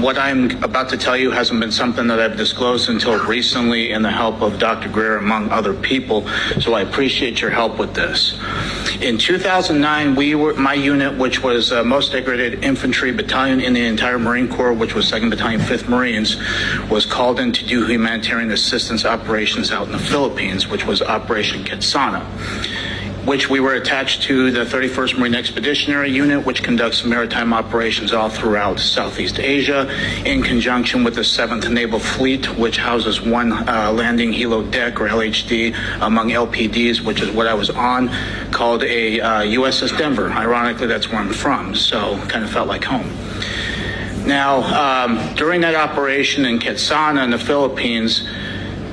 What I'm about to tell you hasn't been something that I've disclosed until recently in the help of Dr. Greer, among other people, so I appreciate your help with this. In 2009, my unit, which was most degraded infantry battalion in the entire Marine Corps, which was 2nd Battalion, 5th Marines, was called in to do humanitarian assistance operations out in the Philippines, which was Operation Quetzana, which we were attached to the 31st Marine Expeditionary Unit, which conducts maritime operations all throughout Southeast Asia, in conjunction with the 7th Naval Fleet, which houses one landing helo deck, or LHD, among LPDs, which is what I was on, called a USS Denver. Ironically, that's where I'm from, so kind of felt like home. Now, during that operation in Quetzana in the Philippines,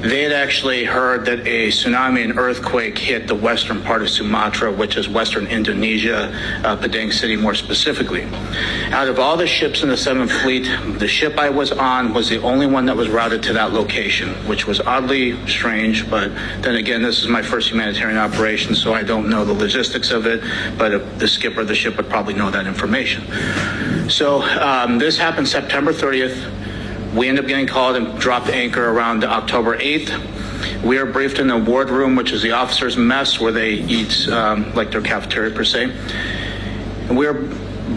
they had actually heard that a tsunami and earthquake hit the western part of Sumatra, which is western Indonesia, Padang City more specifically. Out of all the ships in the 7th Fleet, the ship I was on was the only one that was routed to that location, which was oddly strange, but then again, this is my first humanitarian operation, so I don't know the logistics of it, but the skipper of the ship would probably know that information. So this happened September 30th. We ended up getting called and dropped anchor around October 8th. We are briefed in the ward room, which is the officers' mess, where they eat like their cafeteria per se. And we are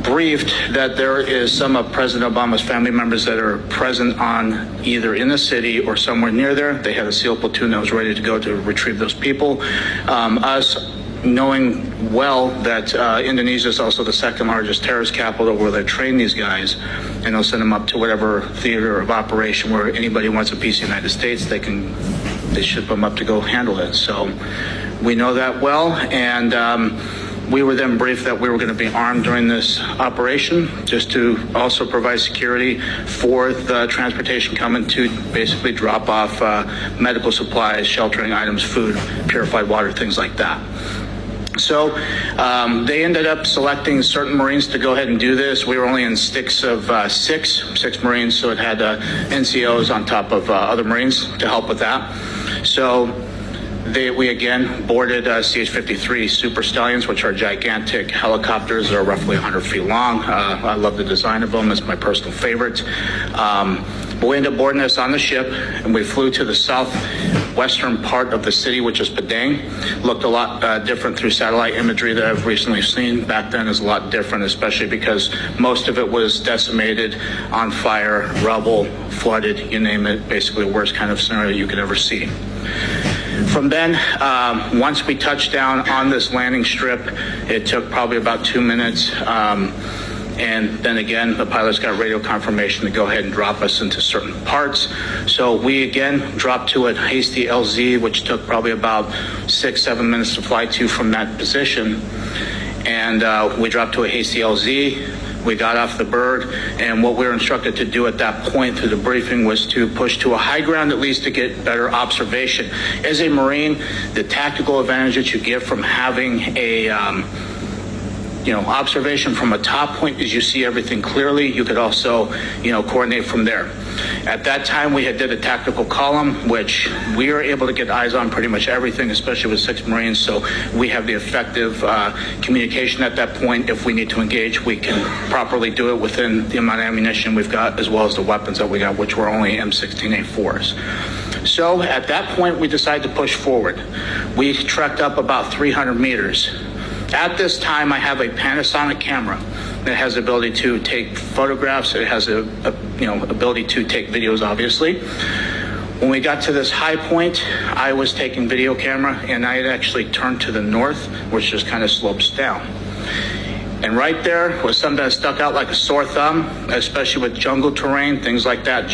briefed that there is some of President Obama's family members that are present on either in the city or somewhere near there. They had a SEAL platoon that was ready to go to retrieve those people. Us knowing well that Indonesia is also the 2nd largest terrorist capital where they train these guys, and they'll send them up to whatever theater of operation where anybody wants a piece of the United States, they ship them up to go handle it. So we know that well, and we were then briefed that we were going to be armed during this operation, just to also provide security for the transportation coming to basically drop off medical supplies, sheltering items, food, purified water, things like that. So they ended up selecting certain Marines to go ahead and do this. We were only in sticks of six Marines, so it had NCOs on top of other Marines to help with that. So we again boarded CH-53 Super Stallions, which are gigantic helicopters. They're roughly 100 feet long. I love the design of them. It's my personal favorite. But we ended up boarding this on the ship, and we flew to the southwestern part of the city, which is Padang. Looked a lot different through satellite imagery that I've recently seen. Back then is a lot different, especially because most of it was decimated, on fire, rubble, flooded, you name it. Basically the worst kind of scenario you could ever see. From then, once we touched down on this landing strip, it took probably about 2 minutes. And then again, the pilots got radio confirmation to go ahead and drop us into certain parts. So we again dropped to a hasty LZ, which took probably about 6-7 minutes to fly to from that position. And we dropped to a hasty LZ. We got off the bird, and what we were instructed to do at that point through the briefing was to push to a high ground, at least to get better observation. As a Marine, the tactical advantage that you get from having a observation from a top point is you see everything clearly. You could also, coordinate from there. At that time, we had did a tactical column, which we are able to get eyes on pretty much everything, especially with 6 Marines. So we have the effective communication at that point. If we need to engage, we can properly do it within the amount of ammunition we've got, as well as the weapons that we got, which were only M16A4s. So at that point, we decided to push forward. We trekked up about 300 meters. At this time, I have a Panasonic camera that has the ability to take photographs. It has the ability to take videos, obviously. When we got to this high point, I was taking video camera, and I had actually turned to the north, which just kind of slopes down. And right there was something that stuck out like a sore thumb, especially with jungle terrain, things like that.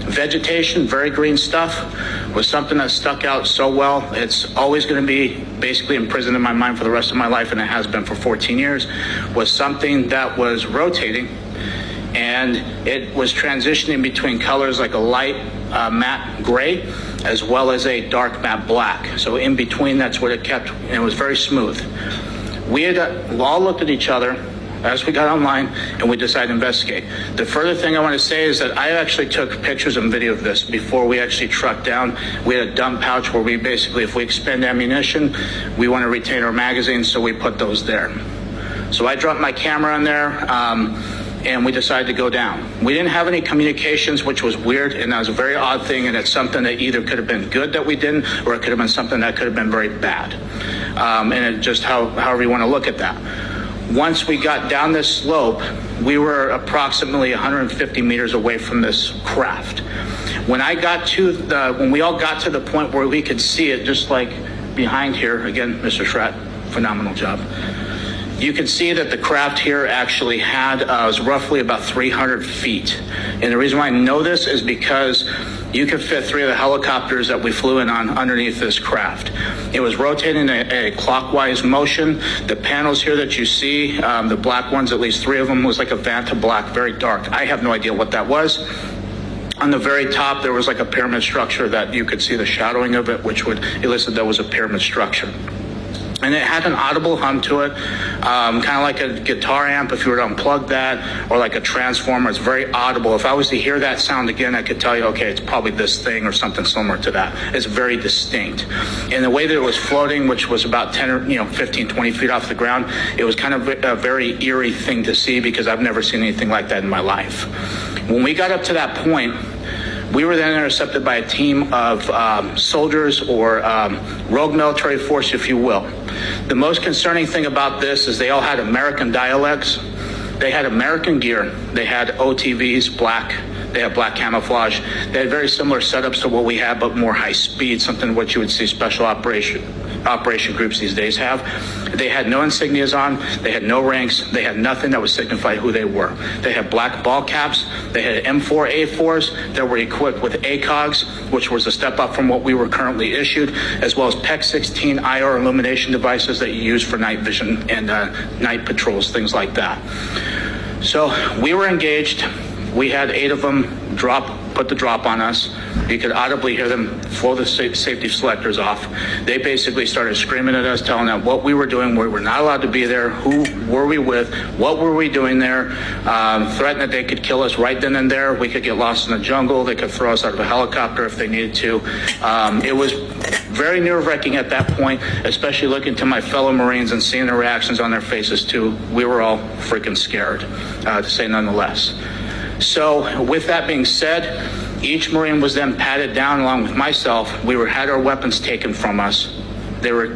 Vegetation, very green stuff, was something that stuck out so well. It's always going to be basically imprisoned in my mind for the rest of my life, and it has been for 14 years, was something that was rotating, and it was transitioning between colors like a light matte gray, as well as a dark matte black. So in between, that's what it kept, and it was very smooth. We had all looked at each other as we got online, and we decided to investigate. The further thing I want to say is that I actually took pictures and video of this before we actually trucked down. We had a dump pouch where we basically, if we expend ammunition, we want to retain our magazines, so we put those there. So I dropped my camera in there. and we decided to go down. We didn't have any communications, which was weird, and that was a very odd thing, and it's something that either could have been good that we didn't, or it could have been something that could have been very bad. And it just however you want to look at that. Once we got down this slope, we were approximately 150 meters away from this craft. When we all got to the point where we could see it, just like behind here, again, Mr. Schratt, phenomenal job. You can see that the craft here actually was roughly about 300 feet. And the reason why I know this is because you could fit 3 of the helicopters that we flew in on underneath this craft. It was rotating a clockwise motion. The panels here that you see, the black ones, at least 3 of them, was like a Vanta black, very dark. I have no idea what that was. On the very top, there was like a pyramid structure that you could see the shadowing of it, which would elicit that was a pyramid structure. And it had an audible hum to it, kind of like a guitar amp if you were to unplug that, or like a transformer. It's very audible. If I was to hear that sound again, I could tell you, okay, it's probably this thing or something similar to that. It's very distinct. And the way that it was floating, which was about 10 or 15, 20 feet off the ground, it was kind of a very eerie thing to see because I've never seen anything like that in my life. When we got up to that point, we were then intercepted by a team of soldiers or rogue military force, if you will. The most concerning thing about this is they all had American dialects. They had American gear. They had OTVs, black. They had black camouflage. They had very similar setups to what we have, but more high speed, something what you would see special operation groups these days have. They had no insignias on. They had no ranks. They had nothing that would signify who they were. They had black ball caps. They had M4A4s that were equipped with ACOGs, which was a step up from what we were currently issued, as well as PEC 16 IR illumination devices that you use for night vision and night patrols, things like that. So we were engaged. We had 8 of them put the drop on us. You could audibly hear them blow the safety selectors off. They basically started screaming at us, telling them what we were doing, we were not allowed to be there, who were we with, what were we doing there, threatened that they could kill us right then and there. We could get lost in the jungle. They could throw us out of a helicopter if they needed to. It was very nerve-wracking at that point, especially looking to my fellow Marines and seeing the reactions on their faces too. We were all freaking scared, to say none the less. So with that being said, each Marine was then patted down along with myself. We had our weapons taken from us. They were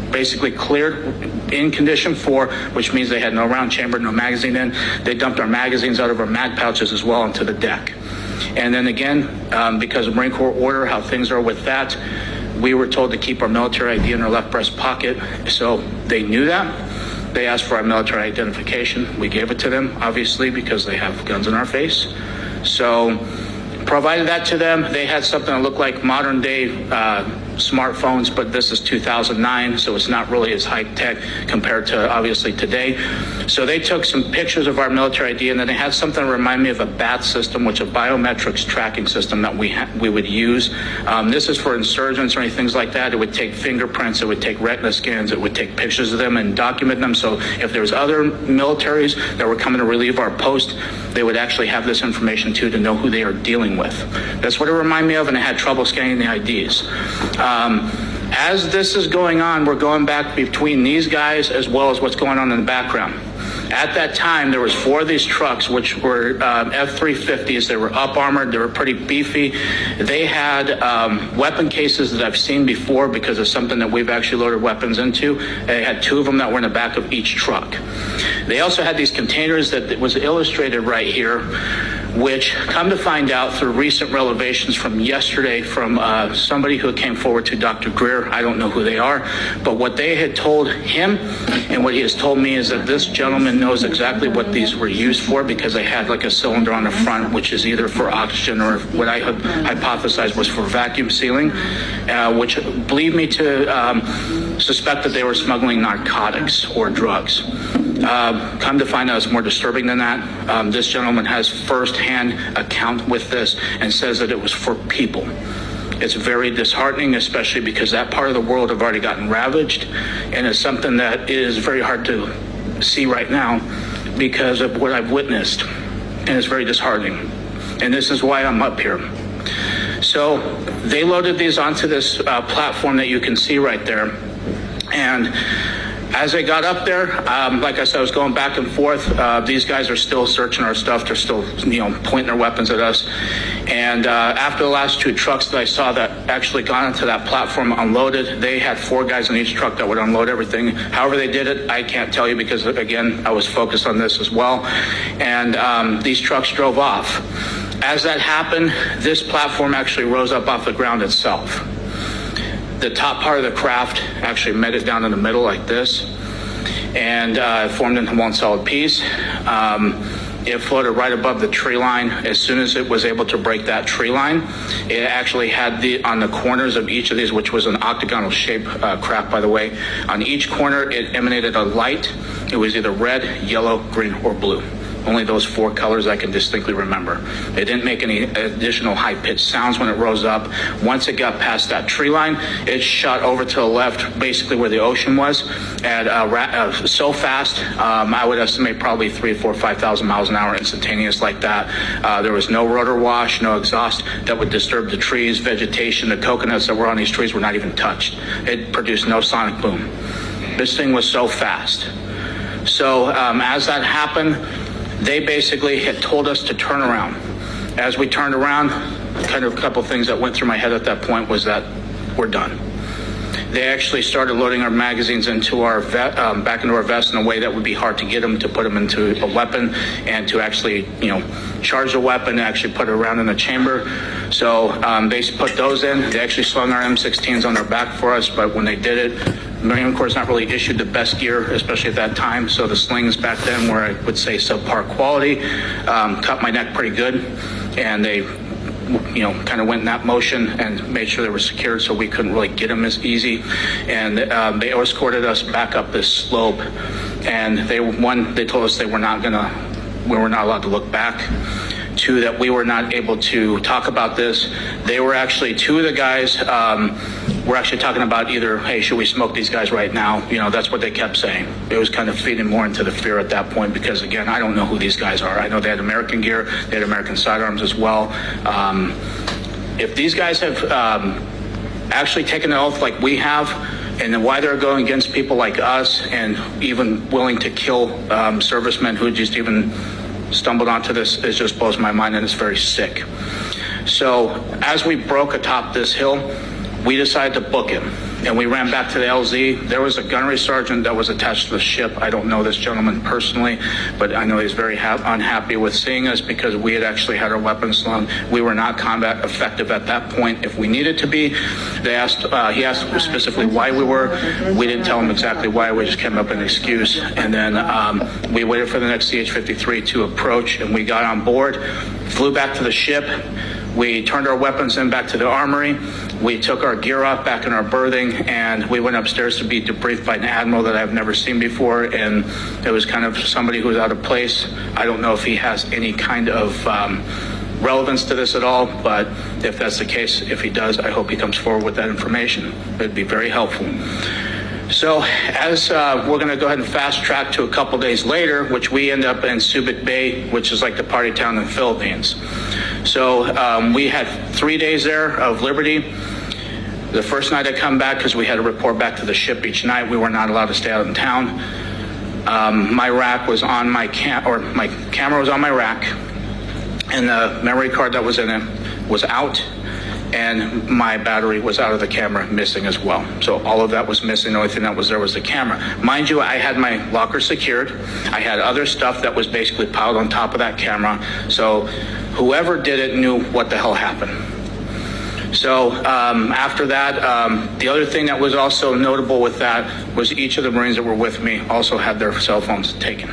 basically cleared in condition 4, which means they had no round chamber, no magazine in. They dumped our magazines out of our mag pouches as well into the deck. And then again, because of Marine Corps order, how things are with that, we were told to keep our military ID in our left breast pocket. So they knew that. They asked for our military identification. We gave it to them, obviously, because they have guns in our face. So provided that to them. They had something that looked like modern day smartphones, but this is 2009, so it's not really as high tech compared to obviously today. So they took some pictures of our military ID, and then they had something that reminded me of a BAT system, which is a biometrics tracking system that we would use. This is for insurgents or any things like that. It would take fingerprints, it would take retina scans, it would take pictures of them and document them. So if there was other militaries that were coming to relieve our post, they would actually have this information too to know who they are dealing with. That's what it reminded me of, and I had trouble scanning the IDs. As this is going on, we're going back between these guys as well as what's going on in the background. At that time, there was 4 of these trucks, which were F-350s. They were up armored. They were pretty beefy. They had weapon cases that I've seen before because of something that we've actually loaded weapons into. They had 2 of them that were in the back of each truck. They also had these containers that was illustrated right here, which come to find out through recent revelations from yesterday from somebody who came forward to Dr. Greer. I don't know who they are, but what they had told him and what he has told me is that this gentleman knows exactly what these were used for because they had like a cylinder on the front, which is either for oxygen or what I had hypothesized was for vacuum sealing, which lead me to suspect that they were smuggling narcotics or drugs. Come to find out it's more disturbing than that. This gentleman has first-hand account with this and says that it was for people. It's very disheartening, especially because that part of the world have already gotten ravaged, and it's something that is very hard to see right now because of what I've witnessed, and it's very disheartening. And this is why I'm up here. So they loaded these onto this platform that you can see right there, and As they got up there, like I said, I was going back and forth. These guys are still searching our stuff. They're still, pointing their weapons at us. And after the last two trucks that I saw that actually got onto that platform unloaded, they had 4 guys in each truck that would unload everything. However they did it, I can't tell you because, again, I was focused on this as well. And these trucks drove off. As that happened, this platform actually rose up off the ground itself. The top part of the craft actually met it down in the middle like this, and formed into one solid piece. It floated right above the tree line. As soon as it was able to break that tree line, it actually had on the corners of each of these, which was an octagonal shape craft, by the way, on each corner it emanated a light. It was either red, yellow, green, or blue. Only those 4 colors I can distinctly remember. It didn't make any additional high-pitched sounds when it rose up. Once it got past that tree line, it shot over to the left, basically where the ocean was, at so fast, I would estimate probably 3,000, 4,000, 5,000 miles an hour instantaneous like that. There was no rotor wash, no exhaust that would disturb the trees, vegetation. The coconuts that were on these trees were not even touched. It produced no sonic boom. This thing was so fast. So as that happened, they basically had told us to turn around. As we turned around, kind of a couple things that went through my head at that point was that we're done. They actually started loading our magazines into our back into our vest in a way that would be hard to get them, to put them into a weapon and to actually, charge the weapon and actually put it around in the chamber. So they put those in. They actually slung our M16s on their back for us, but when they did it, Marine Corps not really issued the best gear, especially at that time. So the slings back then were, I would say, subpar quality, cut my neck pretty good, and they kind of went in that motion and made sure they were secured so we couldn't really get them as easy. And they escorted us back up this slope. And they told us we were not allowed to look back. 2, that we were not able to talk about this. They were actually, 2 of the guys were actually talking about either, hey, should we smoke these guys right now? That's what they kept saying. It was kind of feeding more into the fear at that point because, again, I don't know who these guys are. I know they had American gear. They had American sidearms as well. If these guys have actually taken an oath like we have, and then why they're going against people like us and even willing to kill servicemen who just even stumbled onto this, it just blows my mind, and it's very sick. So as we broke atop this hill, we decided to book him, and we ran back to the LZ. There was a gunnery sergeant that was attached to the ship. I don't know this gentleman personally, but I know he's very unhappy with seeing us because we had actually had our weapons slung. We were not combat effective at that point if we needed to be. He asked specifically why we were. We didn't tell him exactly why. We just came up with an excuse. And then we waited for the next CH-53 to approach, and we got on board, flew back to the ship. We turned our weapons in back to the armory. We took our gear off back in our berthing, and we went upstairs to be debriefed by an admiral that I've never seen before, and it was kind of somebody who was out of place. I don't know if he has any kind of relevance to this at all, but if that's the case, if he does, I hope he comes forward with that information. It'd be very helpful. So as we're going to go ahead and fast track to a couple days later, which we end up in Subic Bay, which is like the party town in the Philippines. So we had 3 days there of liberty. The first night I come back, because we had to report back to the ship each night, we were not allowed to stay out in town. My rack was on my camera was on my rack, and the memory card that was in it was out, and my battery was out of the camera, missing as well. So all of that was missing. The only thing that was there was the camera. Mind you, I had my locker secured. I had other stuff that was basically piled on top of that camera. So whoever did it knew what the hell happened. So after that, the other thing that was also notable with that was each of the Marines that were with me also had their cell phones taken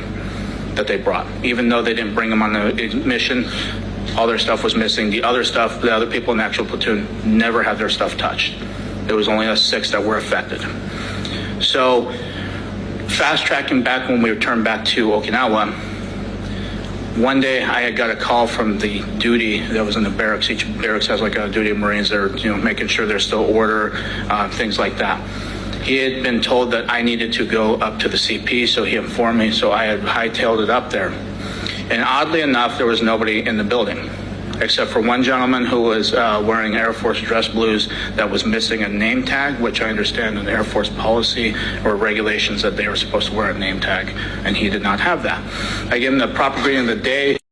that they brought. Even though they didn't bring them on the mission, all their stuff was missing. The other stuff, the other people in the actual platoon never had their stuff touched. It was only us 6 that were affected. So fast tracking back when we returned back to Okinawa, one day I had got a call from the duty that was in the barracks. Each barracks has like a duty of Marines that are, making sure there's still order, things like that. He had been told that I needed to go up to the CP, so he informed me. So I had hightailed it up there. And oddly enough, there was nobody in the building. except for one gentleman who was wearing Air Force dress blues that was missing a name tag, which I understand in the Air Force policy or regulations that they were supposed to wear a name tag, and he did not have that. I gave him the proper greeting of the day.